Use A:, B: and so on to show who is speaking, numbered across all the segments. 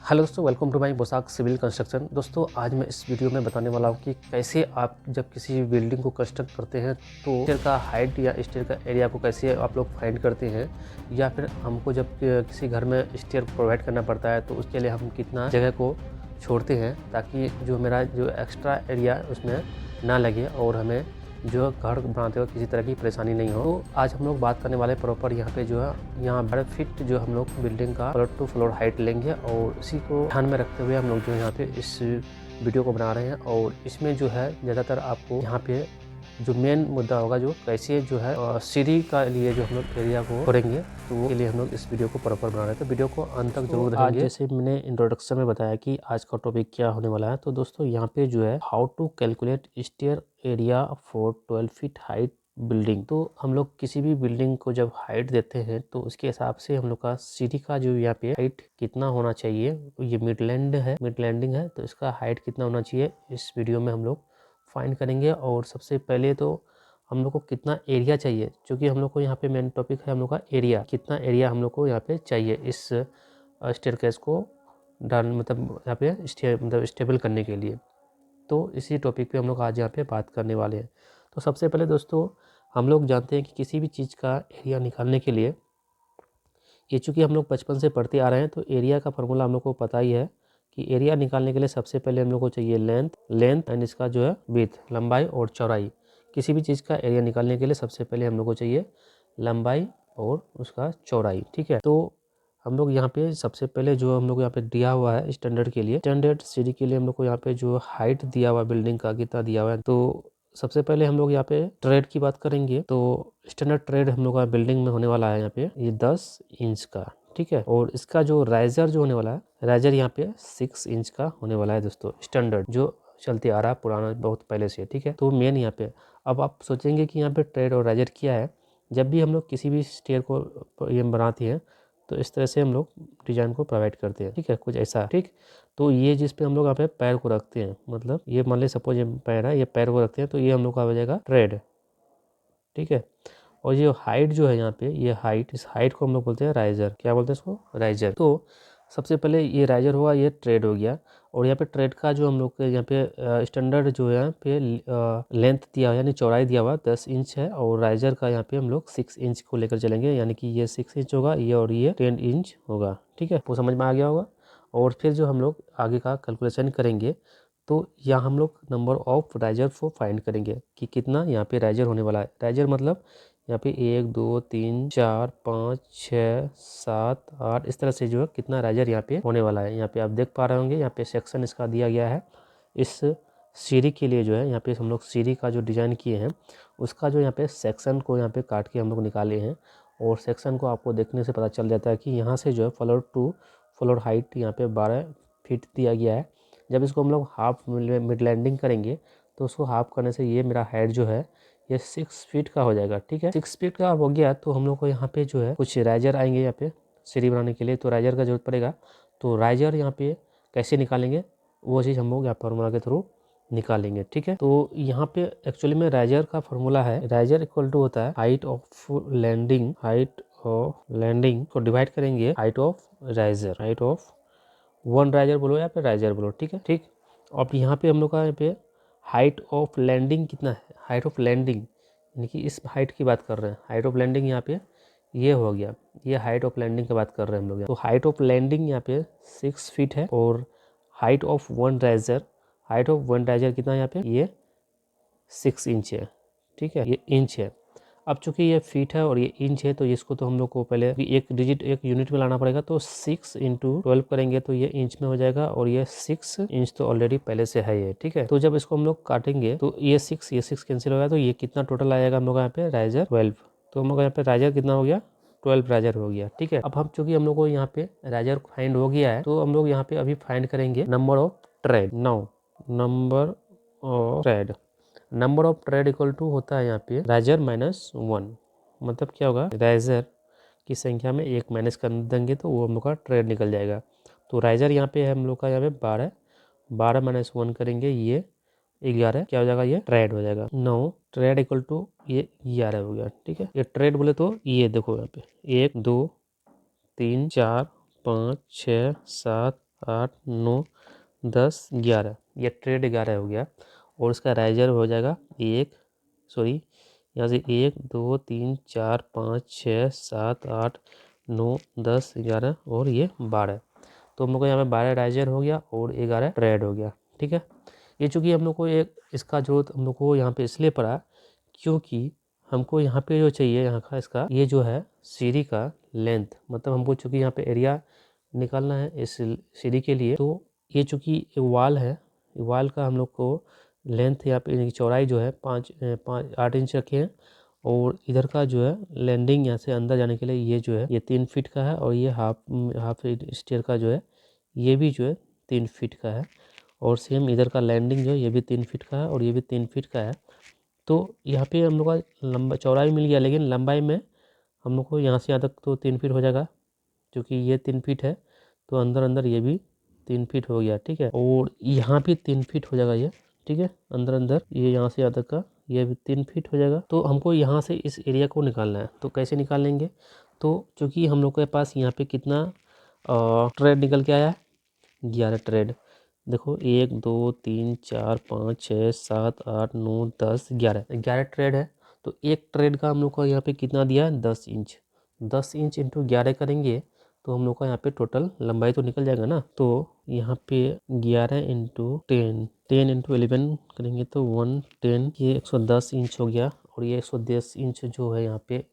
A: Hello दोस्तों, welcome to my Bosak civil construction. दोस्तों, आज मैं इस वीडियो में बताने वाला हूँ कि कैसे आप जब किसी बिल्डिंग को कंस्ट्रक्ट करते हैं तो स्टेयर का हाइट या स्टेयर का एरिया को कैसे आप लोग फाइंड करते हैं, या फिर हमको जब किसी घर में स्टेयर प्रोवाइड करना पड़ता है तो उसके लिए हम कितना जगह को छोड़ते हैं ताकि जो मेरा जो एक्स्ट्रा एरिया उसमें ना लगे और हमें जो घर बनाते हुए किसी तरह की परेशानी नहीं हो। तो आज हम लोग बात करने वाले प्रॉपर यहाँ पे जो है यहाँ 12 फीट जो हम लोग बिल्डिंग का फ्लोर टू फ्लोर हाइट लेंगे और उसी को ध्यान में रखते हुए हम लोग जो यहाँ पे इस वीडियो को बना रहे हैं। और इसमें जो है ज़्यादातर आपको यहाँ पे जो मेन मुद्दा होगा जो कैसे जो है सीढ़ी का लिए जो हम लोग एरिया को करेंगे, तो वो के लिए हम लोग इस वीडियो को प्रॉपर बना रहे हैं। तो वीडियो को अंत तक जरूर देखेंगे। आज जैसे मैंने इंट्रोडक्शन में बताया कि आज का टॉपिक क्या होने वाला है, तो दोस्तों यहाँ पे जो है how to calculate stair area for 12 feet height building. तो हम लोग किसी भी बिल्डिंग को जब हाइट देते हैं तो उसके हिसाब से हम लोग का सीढ़ी का जो यहाँ पे हाइट कितना होना चाहिए, ये मिड लैंडिंग है तो इसका हाइट कितना होना चाहिए इस वीडियो में हम लोग फाइंड करेंगे। और सबसे पहले तो हम लोग को कितना एरिया चाहिए, क्योंकि हम लोग को यहाँ पे मेन टॉपिक है हम लोग का एरिया, कितना एरिया हम लोग को यहाँ पे चाहिए इस स्टेयरकेस को डाल मतलब यहाँ पे स्टेबल करने के लिए। तो इसी टॉपिक पे हम लोग आज यहाँ पे बात करने वाले हैं। तो सबसे पहले दोस्तों हम लोग जानते हैं कि किसी भी चीज़ का एरिया निकालने के लिए, ये चूँकि हम लोग बचपन से पढ़ते आ रहे हैं तो एरिया का फार्मूला हम लोग को पता ही है कि एरिया निकालने के लिए सबसे पहले हम लोग को चाहिए लेंथ एंड इसका जो है विड्थ, लंबाई और चौड़ाई। किसी भी चीज़ का एरिया निकालने के लिए सबसे पहले हम लोग को चाहिए लंबाई और उसका चौड़ाई। ठीक है, तो हम लोग यहाँ पे सबसे पहले जो हम लोग यहाँ पे दिया हुआ है स्टैंडर्ड के लिए, स्टैंडर्ड सीढ़ी के लिए हम लोग को यहाँ पे जो हाइट दिया हुआ बिल्डिंग का कितना दिया हुआ है, तो सबसे पहले हम लोग यहाँ पे ट्रेड की बात करेंगे। तो स्टैंडर्ड ट्रेड हम लोग का बिल्डिंग में होने वाला है यहाँ पे ये 10 इंच का। ठीक है, और इसका जो राइजर जो होने वाला है, राइजर यहाँ पे 6 इंच का होने वाला है दोस्तों, स्टैंडर्ड जो चलते आ रहा है पुराना बहुत पहले से। ठीक है, तो मेन यहाँ पे अब आप सोचेंगे कि यहाँ पे ट्रेड और राइजर क्या है। जब भी हम लोग किसी भी स्टेयर को ये बनाते हैं तो इस तरह से हम लोग डिजाइन को प्रोवाइड करते हैं। ठीक है, कुछ ऐसा। ठीक, तो ये जिस पे हम लोग यहाँ पे पैर को रखते हैं, मतलब ये मान ली सपोज ये पैर है, ये पैर को रखते हैं तो ये हम लोग का हो जाएगा ट्रेड। ठीक है, और ये हाइट जो है यहाँ पे, ये हाइट, इस हाइट को हम लोग बोलते हैं राइजर। क्या बोलते हैं इसको? राइजर। तो सबसे पहले ये राइजर हुआ, ये ट्रेड हो गया। और यहाँ पे ट्रेड का जो हम लोग के यहाँ पे स्टैंडर्ड जो है यहाँ पे लेंथ दिया हुआ यानी चौड़ाई दिया हुआ 10 इंच है, और राइजर का यहाँ पे हम लोग 6 इंच को लेकर चलेंगे, यानी कि ये 6 इंच होगा ये और ये 10 इंच होगा। ठीक है, वो समझ में आ गया होगा। और फिर जो हम लोग आगे का कैलकुलेशन करेंगे तो यहाँ हम लोग नंबर ऑफ राइजर को फाइंड करेंगे कि कितना यहाँ पे राइजर होने वाला है। राइजर मतलब यहाँ पे 1 2 3 4 5 6 7 8 इस तरह से जो है कितना राइजर यहाँ पे होने वाला है। यहाँ पे आप देख पा रहे होंगे, यहाँ पे सेक्शन इसका दिया गया है। इस सीढ़ी के लिए जो है यहाँ पे हम लोग सीढ़ी का जो डिज़ाइन किए हैं उसका जो यहाँ पे सेक्शन को यहाँ पे काट के हम लोग निकाले हैं। और सेक्शन को आपको देखने से पता चल जाता है कि यहाँ से जो है फ्लोर टू फ्लोर हाइट यहाँ पे 12 फीट दिया गया है। जब इसको हम लोग हाफ मिड लैंडिंग करेंगे तो उसको हाफ करने से ये मेरा हाइट जो है ये 6 फीट का हो जाएगा। ठीक है, 6 फीट का हो गया तो हम लोग को यहाँ पे जो है कुछ राइजर आएंगे यहाँ पे सीढ़ी बनाने के लिए, तो राइजर का जरूरत पड़ेगा। तो राइजर यहाँ पे कैसे निकालेंगे वो चीज़ हम लोग यहाँ फार्मूला के थ्रू निकालेंगे। ठीक है, तो यहाँ पे एक्चुअली में राइजर का फार्मूला है, राइजर इक्वल टू होता है हाइट ऑफ लैंडिंग को डिवाइड करेंगे height of riser, height of one riser बोलो या फिर राइजर बोलो। ठीक है, ठीक। अब यहाँ पे हम लोग का यहाँ पे हाइट ऑफ लैंडिंग कितना है, हाइट ऑफ लैंडिंग यानी कि इस हाइट की बात कर रहे हैं। हाइट ऑफ लैंडिंग यहाँ पे ये हो गया, ये हाइट ऑफ लैंडिंग की बात कर रहे हैं हम लोग। तो हाइट ऑफ लैंडिंग यहाँ पे 6 फीट है, और हाइट ऑफ वन राइजर कितना है यहाँ पे, ये 6 इंच है। ठीक है, ये इंच है। अब चूंकि ये फीट है और ये इंच है तो इसको तो हम लोग को पहले एक डिजिट एक यूनिट में लाना पड़ेगा। तो 6 इंटू 12 करेंगे तो ये इंच में हो जाएगा, और ये 6 इंच तो ऑलरेडी पहले से है ये। ठीक है, तो जब इसको हम लोग काटेंगे तो ये 6 कैंसिल होगा, तो ये कितना टोटल आएगा हम लोग यहाँ पे राइजर 12। तो हम लोग यहाँ पे राइजर कितना हो गया, 12 राइजर हो गया। ठीक है, अब हम चूंकि हम लोग को यहाँ पे राइजर फाइंड हो गया है तो हम लोग यहाँ पे अभी फाइंड करेंगे number of tread. Now number of tread, number of tread equal to होता है यहाँ पे राइजर -1। मतलब क्या होगा, राइजर की संख्या में एक माइनस कर देंगे तो वो हम लोग का ट्रेड निकल जाएगा। तो राइजर यहाँ पे है हम लोग का यहाँ पे 12, 12 - 1 करेंगे ये 11, क्या हो जाएगा, ये ट्रेड हो जाएगा। 9 ट्रेड इक्वल टू ये 11 हो गया। ठीक है, ये ट्रेड बोले तो ये देखो यहाँ पे 1 2 3 4 5 6 7 8 9 10 11, ये ट्रेड 11 हो गया। और इसका राइजर हो जाएगा यहाँ से 1 2 3 4 5 6 7 8 9 10 11 और ये 12। तो हम लोग को यहाँ पे 12 राइजर हो गया और 11 ट्रेड हो गया। ठीक है, ये चूँकि हम लोग को एक इसका जरूरत हम लोग को यहाँ पे इसलिए पड़ा क्योंकि हमको यहाँ पे जो चाहिए यहाँ का इसका ये जो है सीढ़ी का लेंथ, मतलब हमको चूँकि यहाँ पे एरिया निकालना है इस सीढ़ी के लिए। तो ये चूँकि एक वाल है, वाल का हम लोग को लेंथ यहाँ पे चौड़ाई जो है 8 इंच रखे हैं। और इधर का जो है लैंडिंग यहाँ से अंदर जाने के लिए ये जो है ये 3 फीट का है। और ये हाफ स्टेयर का जो है ये भी जो है 3 फीट का है। और सेम इधर का लैंडिंग जो है ये भी 3 फीट का है और ये भी 3 फीट का है। तो यहाँ पे हम लोग का लंबा चौड़ाई मिल गया, लेकिन लंबाई में हम लोग को यहाँ से यहाँ तक तो 3 फीट हो जाएगा, क्योंकि ये 3 फीट है तो अंदर अंदर ये भी 3 फीट हो गया। ठीक है, और यहाँ भी 3 फीट हो जाएगा ये। ठीक है, अंदर अंदर ये यहाँ से यहाँ तक का ये भी 3 फीट हो जाएगा। तो हमको यहाँ से इस एरिया को निकालना है, तो कैसे निकाल लेंगे? तो चूँकि हम लोग के पास यहाँ पे कितना ट्रेड निकल के आया है, 11 ट्रेड। देखो 1 2 3 4 5 6 7 8 9 10 11 ट्रेड है। तो एक ट्रेड का हम लोग को यहाँ पे कितना दिया है? 10 इंच। 10 इंच इंटू 11 करेंगे तो हम लोग का यहाँ पे टोटल लंबाई तो निकल जाएगा ना। तो यहाँ पे 11 इंटू 10 10 इंटू 11 करेंगे तो 110, ये 110 इंच हो गया। और ये 110 इंच जो है यहाँ पे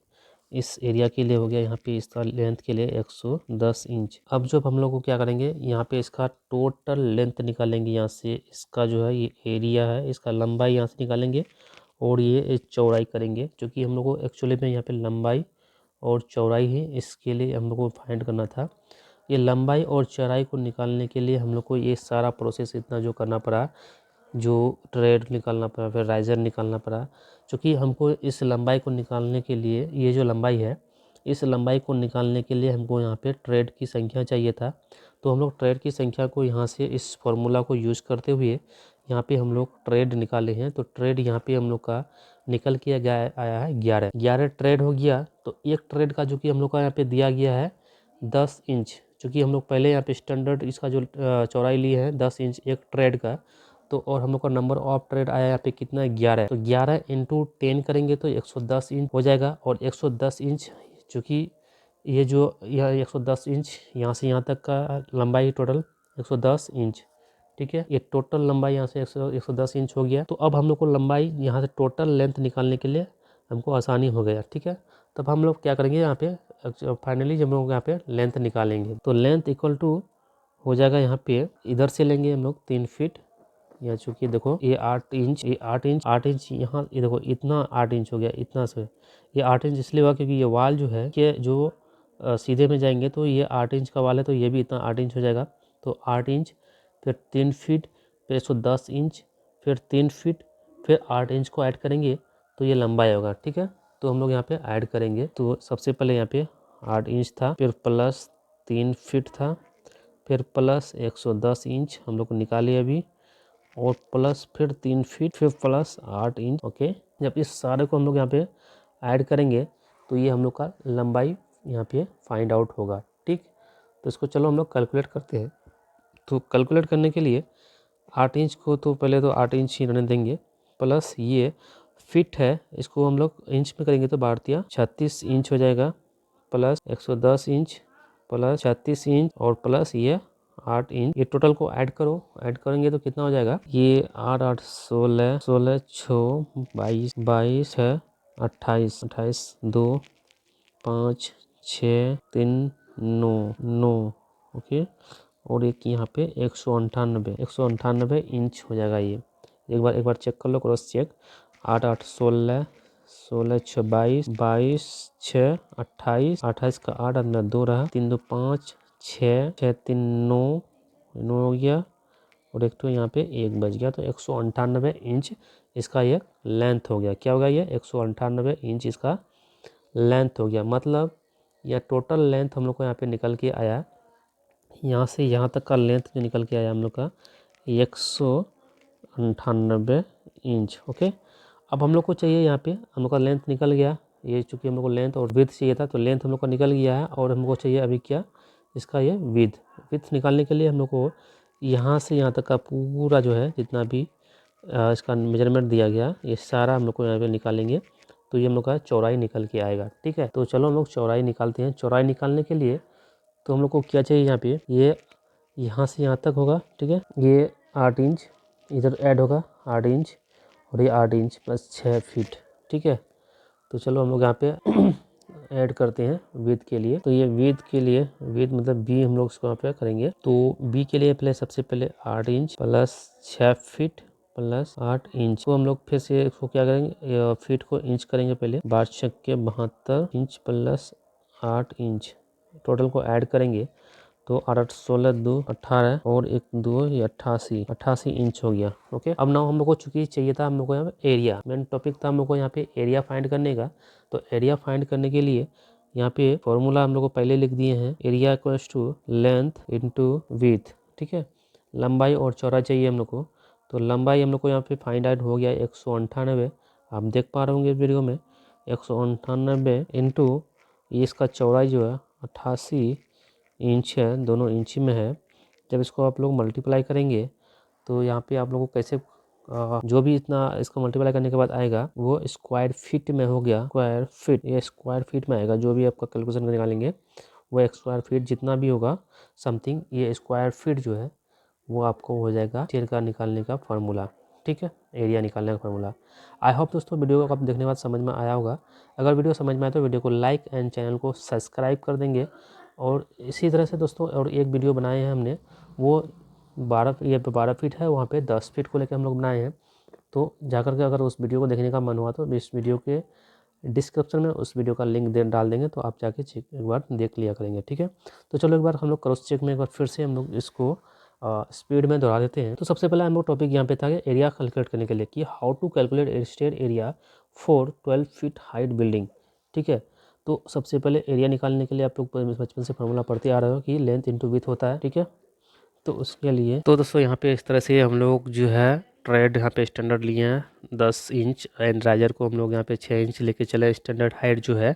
A: इस एरिया के लिए हो गया, यहाँ पे इसका लेंथ के लिए 110 इंच। अब जब हम लोग को क्या करेंगे, यहाँ पे इसका टोटल लेंथ निकालेंगे। यहाँ से इसका जो है ये एरिया है, इसका लंबाई यहाँ से निकालेंगे और ये चौड़ाई करेंगे, क्योंकि हम लोग को एक्चुअली में यहाँ पे लंबाई और चौड़ाई है, इसके लिए हम लोग को फाइंड करना था। ये लंबाई और चौड़ाई को निकालने के लिए हम लोग को ये सारा प्रोसेस इतना जो करना पड़ा, जो ट्रेड निकालना पड़ा, फिर राइजर निकालना पड़ा। क्योंकि हमको इस लंबाई को निकालने के लिए, ये जो लंबाई है, इस लंबाई को निकालने के लिए हमको यहाँ पे ट्रेड की संख्या चाहिए था। तो हम लोग ट्रेड की संख्या को यहाँ से इस फॉर्मूला को यूज़ करते हुए यहाँ पे हम लोग ट्रेड निकाले हैं। तो ट्रेड यहाँ पे हम लोग का निकल के गया आया है 11 ट्रेड हो गया। तो एक ट्रेड का जो कि हम लोग का यहाँ पे दिया गया है 10 इंच, चूँकि हम लोग पहले यहाँ पे स्टैंडर्ड इसका जो चौड़ाई लिए हैं 10 इंच एक ट्रेड का। तो और हम लोग का नंबर ऑफ ट्रेड आया यहाँ पे कितना है? 11। तो 11 इंटू 10 करेंगे तो 110 इंच हो जाएगा। और 110 इंच चूँकि ये जो यह 110 इंच यहाँ से यहाँ तक का लंबाई टोटल 110 इंच। ठीक है, ये टोटल लंबाई यहाँ से 110 इंच हो गया। तो अब हम लोग को लंबाई यहाँ से टोटल लेंथ निकालने के लिए हमको आसानी हो गया। ठीक है, तब हम लोग क्या करेंगे यहाँ पे फाइनली जब हम लोग यहाँ पे लेंथ निकालेंगे तो लेंथ इक्वल टू हो जाएगा यहाँ पे, इधर से लेंगे हम लोग 3 फीट। यहाँ चूँकि देखो ये 8 इंच, ये 8 इंच यहाँ, ये देखो इतना 8 इंच हो गया, इतना से ये 8 इंच इसलिए हुआ क्योंकि ये वाल जो है कि जो सीधे में जाएंगे तो ये 8 इंच का वाल है, तो ये भी इतना 8 इंच हो जाएगा। तो 8 इंच फिर 3 फीट फिर 110 इंच फिर 3 फीट फिर 8 इंच को ऐड करेंगे तो ये लंबाई होगा। ठीक है, तो हम लोग यहाँ पे ऐड करेंगे। तो सबसे पहले यहाँ पे 8 इंच था, फिर प्लस 3 फीट था, फिर प्लस 110 इंच हम लोग को निकाले अभी, और प्लस फिर 3 फीट फिर प्लस 8 इंच। ओके, जब इस सारे को हम लोग यहाँ पे ऐड करेंगे तो ये हम लोग का लंबाई यहाँ पे फाइंड आउट होगा। ठीक, तो इसको चलो हम लोग कैलकुलेट करते हैं। तो कैलकुलेट करने के लिए 8 इंच को तो पहले तो 8 इंच ही रहने देंगे, प्लस ये फिट है इसको हम लोग इंच में करेंगे तो 36 इंच हो जाएगा, प्लस 110 इंच प्लस 36 इंच और प्लस ये 8 इंच। ये टोटल को ऐड करो, ऐड करेंगे तो कितना हो जाएगा? ये 8 8 16 16 6 22 22 है 28 28 2 5 6 3 9 9। ओके, और एक यहाँ पे 198 इंच हो जाएगा। ये एक बार चेक कर लो, क्रॉस चेक। 8 8 16 16 6 22 22 6 28 28 का 8 अंदर 2 रहा, 3 2 5 6 6 3 9 9 हो गया, और एक तो यहाँ पे 1 बच गया। तो 198 इंच इसका ये लेंथ हो गया। क्या होगा? ये 198 इंच इसका लेंथ हो गया। मतलब यह टोटल लेंथ हम लोग को यहाँ पे निकल के आया, यहाँ से यहाँ तक का लेंथ जो निकल के आया हम लोग का 198 इंच। ओके, अब हम लोग को चाहिए यहाँ पे हम लोग का लेंथ निकल गया। ये चूँकि हम लोग को लेंथ और विड्थ चाहिए था, तो लेंथ हम लोग का निकल गया है। और हमको चाहिए अभी क्या? इसका ये विथ निकालने के लिए हम लोग को यहाँ से यहाँ तक का पूरा जो है जितना भी इसका मेजरमेंट दिया गया ये सारा हम लोग को यहाँ पे निकालेंगे, तो ये हम लोग का चौड़ाई निकल के आएगा। ठीक है, तो चलो हम लोग चौड़ाई निकालते हैं। चौड़ाई निकालने के लिए तो हम लोग को क्या चाहिए, यहाँ पे ये यहाँ से यहाँ तक होगा। ठीक है, ये 8 इंच इधर ऐड होगा 8 इंच, और ये 8 इंच प्लस 6 फीट। ठीक है, तो चलो हम लोग यहाँ पे ऐड करते हैं विड्थ के लिए। तो ये विड्थ के लिए विड्थ मतलब बी हम लोग इसको यहाँ पे करेंगे। तो बी के लिए पहले सबसे पहले 8 inch plus 6 feet plus 8 inch. तो हम लोग फिर से इसको क्या करेंगे, फीट को इंच करेंगे पहले। 12×72 इंच प्लस 8 इंच टोटल को ऐड करेंगे तो 8 16 2 18 और 1 2 ये 88 इंच हो गया। ओके, अब ना हम लोग को चूंकि चाहिए था हम लोग को यहाँ पे एरिया, मेन टॉपिक था हम लोग को यहाँ पे एरिया फाइंड करने का। तो एरिया फाइंड करने के लिए यहाँ पे फॉर्मूला हम लोग को पहले लिख दिए हैं, area equals to length into width. ठीक है, लंबाई और चौड़ाई चाहिए हम लोग को। तो लंबाई हम लोग को यहाँ पे फाइंड आउट हो गया 198, आप देख पा रहे होंगे वीडियो में। 198 इंटू इसका चौड़ाई जो है 88 इंच है, दोनों इंच में है। जब इसको आप लोग मल्टीप्लाई करेंगे तो यहाँ पे आप लोगों को कैसे जो भी इतना इसको मल्टीप्लाई करने के बाद आएगा वो स्क्वायर फीट में हो गया। स्क्वायर फीट, ये स्क्वायर फीट में आएगा। जो भी आपका कैलकुलेशन निकालेंगे वो स्क्वायर फीट जितना भी होगा समथिंग, ये स्क्वायर फीट जो है वो आपको हो जाएगा स्टेयर का निकालने का फार्मूला। ठीक है, एरिया निकालने का फार्मूला। आई होप दोस्तों वीडियो को आप देखने के बाद समझ में आया होगा। अगर वीडियो समझ में आए तो वीडियो को लाइक एंड चैनल को सब्सक्राइब कर देंगे। और इसी तरह से दोस्तों और एक वीडियो बनाए हैं हमने, वो 12 फीट है, वहाँ पे 10 फीट को लेकर हम लोग बनाए हैं। तो जाकर के अगर उस वीडियो को देखने का मन हुआ तो इस वीडियो के डिस्क्रिप्शन में उस वीडियो का लिंक डाल देंगे, तो आप जाके चेक एक बार देख लिया करेंगे। ठीक है, तो चलो एक बार हम लोग क्रॉस चेक में एक बार फिर से हम लोग इसको स्पीड में दोहरा देते हैं। तो सबसे पहले हम लोग टॉपिक यहाँ पे था कि एरिया कैलकुलेट करने के लिए कि how to calculate stair area for 12 feet height building. ठीक है, तो सबसे पहले एरिया निकालने के लिए आप लोग बचपन से फॉर्मूला पढ़ते आ रहे हो कि लेंथ इंटू विड्थ होता है। ठीक है, तो उसके लिए तो दोस्तों यहाँ पे इस तरह से हम लोग जो है ट्रेड यहाँ पे स्टैंडर्ड लिए हैं 10 इंच, एंड राइजर को हम लोग यहाँ पे 6 इंच लेके चले। स्टैंडर्ड हाइट जो है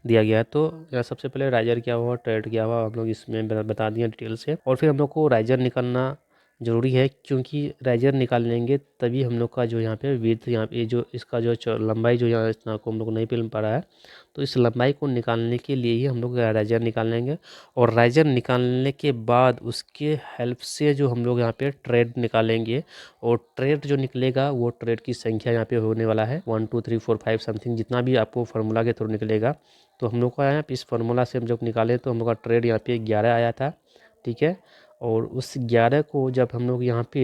A: दिया गया है। तो यहाँ सबसे पहले राइजर क्या हुआ, ट्रेड क्या हुआ, हम लोग इसमें बता दिए डिटेल से। और फिर हम लोग को राइजर निकालना ज़रूरी है, क्योंकि राइजर निकाल लेंगे तभी हम लोग का जो यहाँ पे विड्थ, यहाँ पे जो इसका जो लंबाई जो यहाँ इतना को हम लोग नहीं मिल पा रहा है, तो इस लंबाई को निकालने के लिए ही हम लोग राइजर निकाल लेंगे। और राइजर निकालने के बाद उसके हेल्प से जो हम लोग यहाँ पे ट्रेड निकालेंगे, और ट्रेड जो निकलेगा वो ट्रेड की संख्या यहाँ पे होने वाला है 1 2 3 4 5 समथिंग, जितना भी आपको फार्मूला के थ्रू निकलेगा। तो हम लोग का यहाँ पे इस फार्मूला से हम जब निकाले तो हम लोग का ट्रेड यहाँ पे 11 आया था। ठीक है, और उस 11 को जब हम लोग यहाँ पे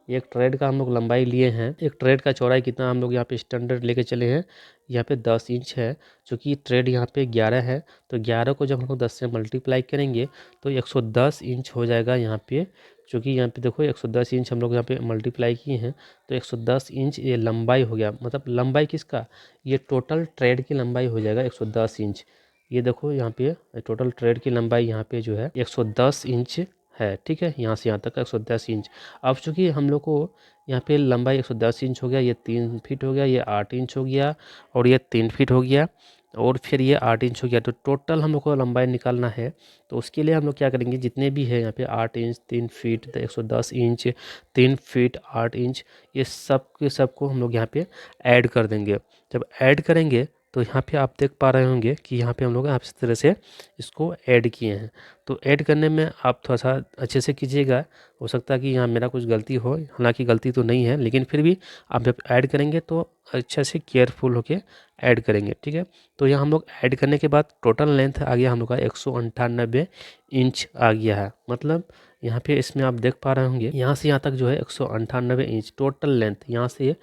A: एक ट्रेड का हम लोग लंबाई लिए हैं, एक ट्रेड का चौड़ाई कितना हम लोग यहाँ पे स्टैंडर्ड लेके चले हैं, यहाँ पे 10 इंच है। चूँकि ट्रेड यहाँ पे 11 है, तो 11 को जब हम लोग 10 से मल्टीप्लाई करेंगे तो 110 इंच हो जाएगा यहाँ पे। चूँकि यहाँ पे देखो 110 इंच हम लोग यहाँ पे मल्टीप्लाई किए हैं, तो 110 इंच ये लंबाई हो गया। मतलब लंबाई किसका, ये टोटल ट्रेड की लंबाई हो जाएगा 110 इंच। ये देखो यहाँ पे टोटल ट्रेड की लंबाई यहाँ पे जो है 110 इंच है। ठीक है, यहाँ से यहाँ तक का 110 इंच। अब चूँकि हम लोग को यहाँ पे लंबाई 110 इंच हो गया, ये 3 फीट हो गया, ये 8 इंच हो गया, और ये 3 फीट हो गया, और फिर ये 8 इंच हो गया। तो टोटल हम लोग को लंबाई निकालना है। तो उसके लिए हम लोग क्या करेंगे, जितने भी है यहाँ पे 8 inch 3 feet 110 inch 3 feet 8 inch, ये सब के सब को हम लोग यहाँ पे ऐड कर देंगे। जब ऐड करेंगे तो यहाँ पे आप देख पा रहे होंगे कि यहाँ पे हम लोग इस तरह से इसको ऐड किए हैं। तो ऐड करने में आप थोड़ा सा अच्छे से कीजिएगा, हो सकता है कि यहाँ मेरा कुछ गलती हो, हालांकि गलती तो नहीं है, लेकिन फिर भी आप जब ऐड करेंगे तो अच्छे से केयरफुल होके ऐड करेंगे। ठीक है, तो यहाँ हम लोग ऐड करने के बाद टोटल लेंथ आ गया हम लोग का 198 इंच आ गया है। मतलब यहाँ पे इसमें आप देख पा रहे होंगे यहाँ से यहाँ तक जो है 198 इंच टोटल लेंथ, यहाँ से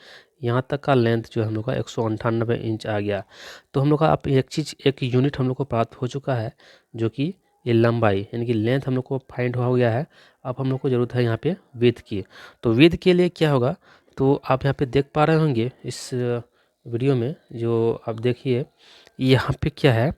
A: यहाँ तक का लेंथ जो है हम लोग का 198 इंच आ गया। तो हम लोग का अब एक चीज़, एक यूनिट हम लोग को प्राप्त हो चुका है, जो कि ये लंबाई यानी कि लेंथ हम लोग को फाइंड हो गया है। अब हम लोग को ज़रूरत है यहाँ पे विड्थ की। तो विड्थ के लिए क्या होगा, तो आप यहाँ पे देख पा रहे होंगे इस वीडियो में, जो आप देखिए यहाँ पे क्या है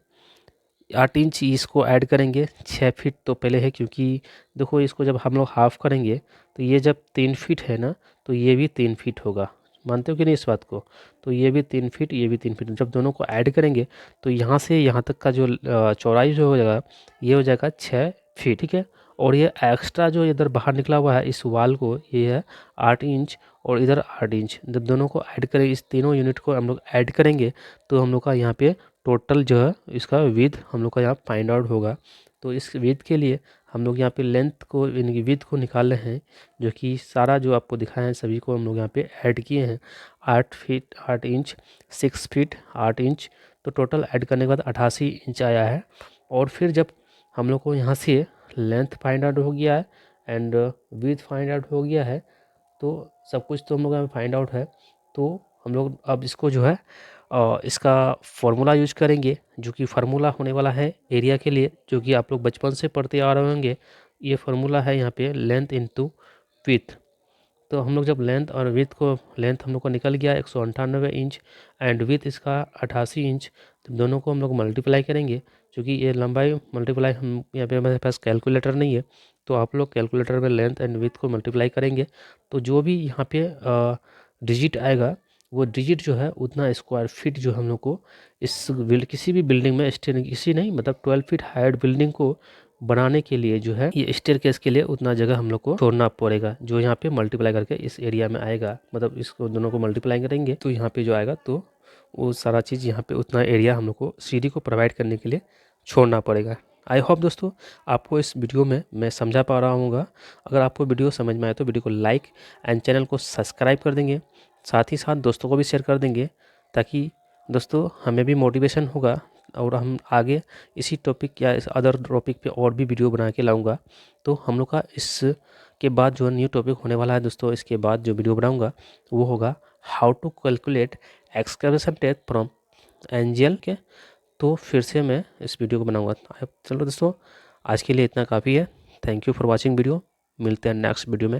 A: 8 इंच इसको ऐड करेंगे। 6 फीट तो पहले है, क्योंकि देखो इसको जब हम लोग हाफ करेंगे तो ये जब 3 फीट है ना, तो ये भी 3 फीट होगा। मानते हो कि नहीं इस बात को, तो ये भी 3 फीट ये भी 3 फीट, जब दोनों को ऐड करेंगे तो यहाँ से यहाँ तक का जो चौड़ाई जो हो जाएगा ये हो जाएगा 6 फीट, ठीक है। और ये एक्स्ट्रा जो इधर बाहर निकला हुआ है इस वाल को, ये है 8 इंच और इधर 8 इंच। जब दोनों को ऐड करें, इस तीनों यूनिट को हम लोग ऐड करेंगे तो हम लोग का यहाँ पे टोटल जो है इसका विड्थ हम लोग का यहाँ फाइंड आउट होगा। तो इस विड्थ के लिए हम लोग यहाँ पे लेंथ को, यानी विड्थ को निकाल रहे हैं, जो कि सारा जो आपको दिखाया है सभी को हम लोग यहाँ पे ऐड किए हैं। 8 फीट 8 इंच, 6 फीट 8 इंच, तो टोटल ऐड करने के बाद 88 इंच आया है। और फिर जब हम लोग को यहाँ से लेंथ फाइंड आउट हो गया है एंड विड्थ फाइंड आउट हो गया है, तो सब कुछ तो हम लोग यहाँ फाइंड आउट है। तो हम लोग अब इसको जो है इसका फार्मूला यूज करेंगे, जो कि फार्मूला होने वाला है एरिया के लिए, जो कि आप लोग बचपन से पढ़ते आ रहे होंगे। ये फार्मूला है यहाँ पे लेंथ इनटू विड्थ। तो हम लोग जब लेंथ और विड्थ को, लेंथ हम लोग का निकल गया 198 इंच एंड विड्थ इसका 88 इंच, तो दोनों को हम लोग मल्टीप्लाई करेंगे। क्योंकि ये लंबाई मल्टीप्लाई, हम यहाँ पे हमारे पास कैलकुलेटर नहीं है, तो आप लोग कैलकुलेटर में लेंथ एंड विड्थ को मल्टीप्लाई करेंगे। तो जो भी यहाँ पे डिजिट आएगा, वो डिजिट जो है उतना स्क्वायर फीट जो हम लोग को इस किसी भी बिल्डिंग में किसी नहीं, मतलब 12 फीट हाइट बिल्डिंग को बनाने के लिए जो है, ये स्टेयरकेस के लिए उतना जगह हम लोग को छोड़ना पड़ेगा, जो यहाँ पे मल्टीप्लाई करके इस एरिया में आएगा। मतलब इसको दोनों को मल्टीप्लाई करेंगे तो यहाँ पे जो आएगा, तो वो सारा चीज़ यहाँ पे उतना एरिया हम लोग को सीढ़ी को प्रोवाइड करने के लिए छोड़ना पड़ेगा। आई होप दोस्तों आपको इस वीडियो में मैं समझा पा रहा हूँगा। अगर आपको वीडियो समझ में आए तो वीडियो को लाइक एंड चैनल को सब्सक्राइब कर देंगे, साथ ही साथ दोस्तों को भी शेयर कर देंगे, ताकि दोस्तों हमें भी मोटिवेशन होगा और हम आगे इसी टॉपिक या इस अदर टॉपिक पे और भी वीडियो बना के लाऊंगा। तो हम लोग का इसके बाद जो न्यू टॉपिक होने वाला है दोस्तों, इसके बाद जो वीडियो बनाऊंगा वो होगा how to calculate excavation depth from NGL के। तो फिर से मैं इस वीडियो को बनाऊंगा। चलो दोस्तों, आज के लिए इतना काफ़ी है। Thank you for watching video. मिलते हैं नेक्स्ट वीडियो में।